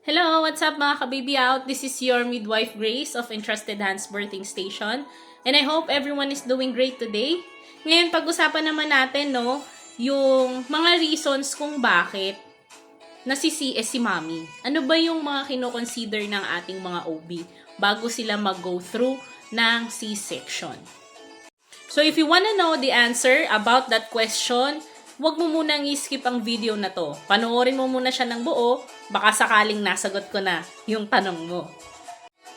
Hello, what's up mga ka-baby out? This is your midwife Grace of Entrusted Hands Birthing Station. And I hope everyone is doing great today. Ngayon, pag-usapan naman natin, yung mga reasons kung bakit nasi-CS si mommy. Ano ba yung mga kino-consider ng ating mga OB bago sila mag-go through ng C-section? So if you wanna know the answer about that question, huwag mo munang i-skip ang video na to. Panoorin mo muna siya ng buo, baka sakaling nasagot ko na yung tanong mo.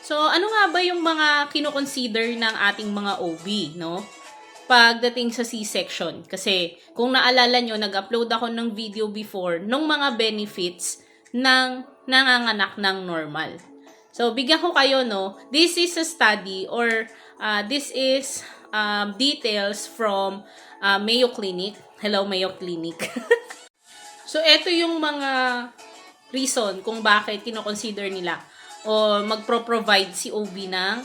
So, ano nga ba yung mga kino-consider ng ating mga OB, no? Pagdating sa C-section. Kasi, kung naalala nyo, nag-upload ako ng video before ng mga benefits ng nanganganak ng normal. So, bigyan ko kayo, this is a study or this is details from Mayo Clinic. Hello, Mayo Clinic. So, eto yung mga reason kung bakit kino-consider nila o magpro-provide si OB ng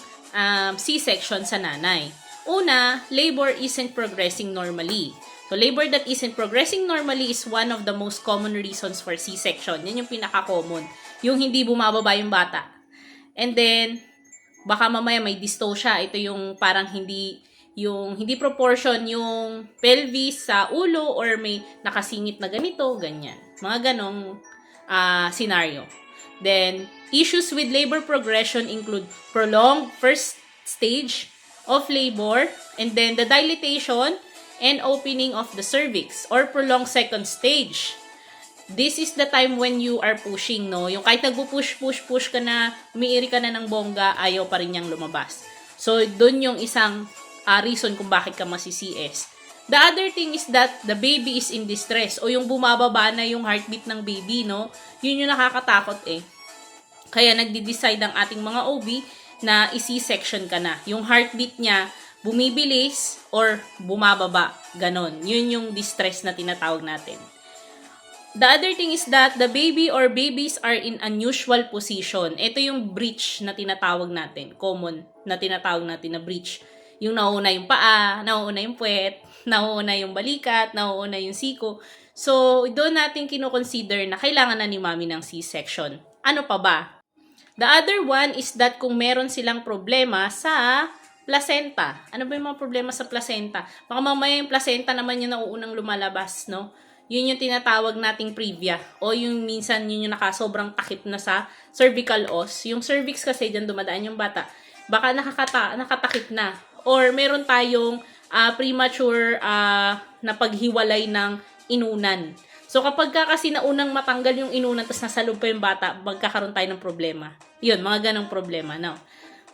C-section sa nanay. Una, labor isn't progressing normally. So, labor that isn't progressing normally is one of the most common reasons for C-section. Yan yung pinaka-common. Yung hindi bumababa yung bata. And then, baka mamaya may dystocia. Ito yung parang hindi proportion yung pelvis sa ulo or may nakasingit na ganito, ganyan. Mga ganong scenario. Then, issues with labor progression include prolonged first stage of labor and then the dilatation and opening of the cervix or prolonged second stage. This is the time when you are pushing, Yung kahit nagpo-push ka na, umiiri ka na ng bongga, ayaw pa rin niyang lumabas. So, dun yung isang reason kung bakit ka masi-CS. The other thing is that the baby is in distress o yung bumababa na yung heartbeat ng baby, Yun yung nakakatakot eh. Kaya nagde-decide ang ating mga OB na isi-section ka na. Yung heartbeat niya bumibilis or bumababa. Ganon. Yun yung distress na tinatawag natin. The other thing is that the baby or babies are in unusual position. Ito yung breech na tinatawag natin. Common na tinatawag natin na breech. Yung nauuna yung paa, nauuna yung puwet, nauuna yung balikat, nauuna yung siko. So, doon natin kino-consider na kailangan na ni mommy ng C-section. Ano pa ba? The other one is that kung meron silang problema sa placenta. Ano ba yung mga problema sa placenta? Baka mamaya yung placenta naman yung nauunang lumalabas, Yun yung tinatawag nating previa. O yung minsan yun yung nakasobrang takip na sa cervical os. Yung cervix kasi dyan dumadaan yung bata. Baka nakatakip na. Or meron tayong premature na paghiwalay ng inunan. So, kapag kasi naunang matanggal yung inunan tapos nasa loob pa yung bata, magkakaroon tayo ng problema. Yun, mga ganong problema.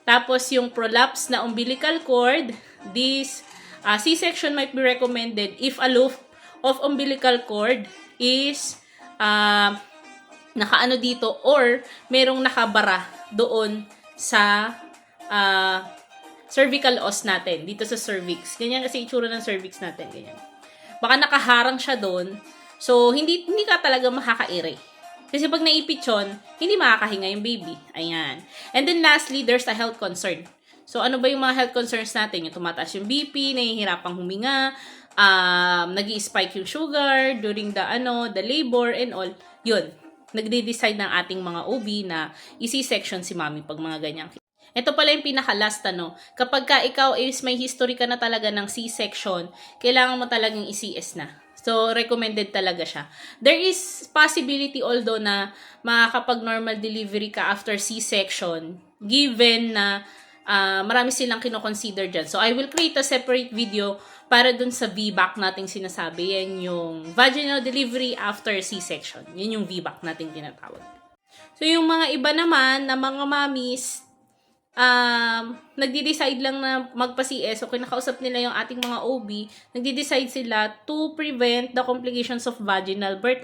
Tapos, yung prolapse na umbilical cord, this C-section might be recommended if a loop of umbilical cord is nakaano dito or merong nakabara doon sa cervical os natin, dito sa cervix. Ganyan kasi itsura ng cervix natin, ganyan. Baka nakaharang siya doon. So, hindi ka talaga makakaire. Kasi pag naipit yun, hindi makakahinga yung baby. Ayan. And then lastly, there's a health concern. So, ano ba yung mga health concerns natin? Yung tumataas yung BP, nahihirapang huminga, nag-i-spike yung sugar during the labor and all. Yun. Nagde-decide ng ating mga OB na isi-section si mommy pag mga ganyang. Ito pala yung pinaka-last, Kapag ka ikaw is may history ka na talaga ng C-section, kailangan mo talagang i-CS na. So, recommended talaga siya. There is possibility although na makakapag-normal delivery ka after C-section, given na marami silang kino-consider dyan. So, I will create a separate video para dun sa VBAC nating sinasabi. Yan yung vaginal delivery after C-section. Yan yung VBAC nating tinatawag. So, yung mga iba naman na mga mommies, nagde-decide lang na magpa-CS o kinakausap nila yung ating mga OB, nagde-decide sila to prevent the complications of vaginal birth,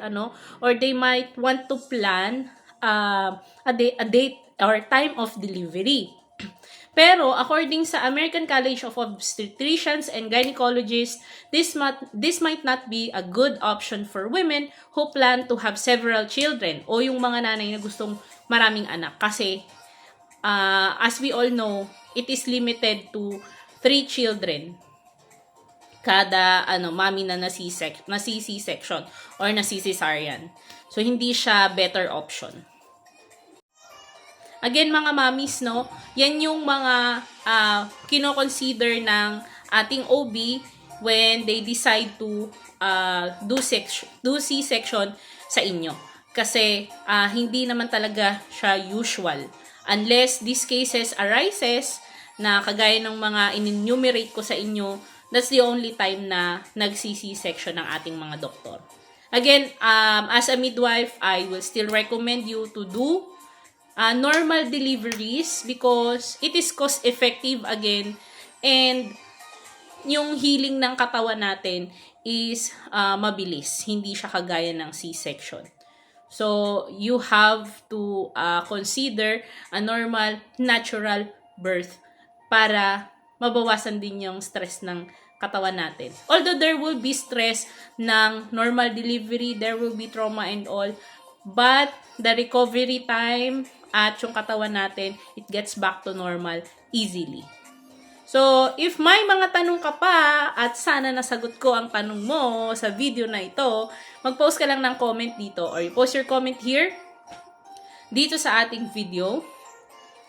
or they might want to plan a date or time of delivery. Pero, according sa American College of Obstetricians and Gynecologists, this might not be a good option for women who plan to have several children o yung mga nanay na gustong maraming anak. Kasi, as we all know, it is limited to 3 children kada mommy na C-section or na C-cesarean. So, hindi siya better option. Again, mga mommies, no, yan yung mga kino-consider ng ating OB when they decide to do C-section sa inyo. Kasi hindi naman talaga siya usual. Unless these cases arises na kagaya ng mga in-enumerate ko sa inyo, that's the only time na nag-C-section ng ating mga doktor. Again, as a midwife, I will still recommend you to do normal deliveries because it is cost-effective again, and yung healing ng katawan natin is mabilis. Hindi siya kagaya ng C-section. So, you have to consider a normal, natural birth para mabawasan din yung stress ng katawan natin. Although there will be stress ng normal delivery, there will be trauma and all, but the recovery time at yung katawan natin, it gets back to normal easily. So, if may mga tanong ka pa at sana nasagot ko ang tanong mo sa video na ito, mag-post ka lang ng comment dito or post your comment here dito sa ating video.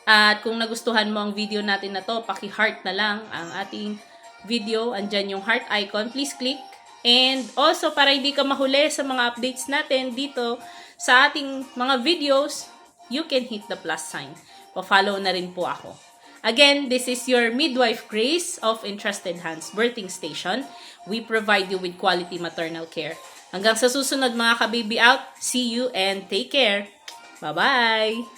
At kung nagustuhan mo ang video natin na to, paki-heart na lang ang ating video. Andyan yung heart icon. Please click. And also, para hindi ka mahuli sa mga updates natin dito sa ating mga videos, you can hit the plus sign. Pa-follow na rin po ako. Again, this is your midwife Grace of Entrusted Hands Birthing Station. We provide you with quality maternal care. Hanggang sa susunod mga ka-baby out, see you and take care. Bye-bye!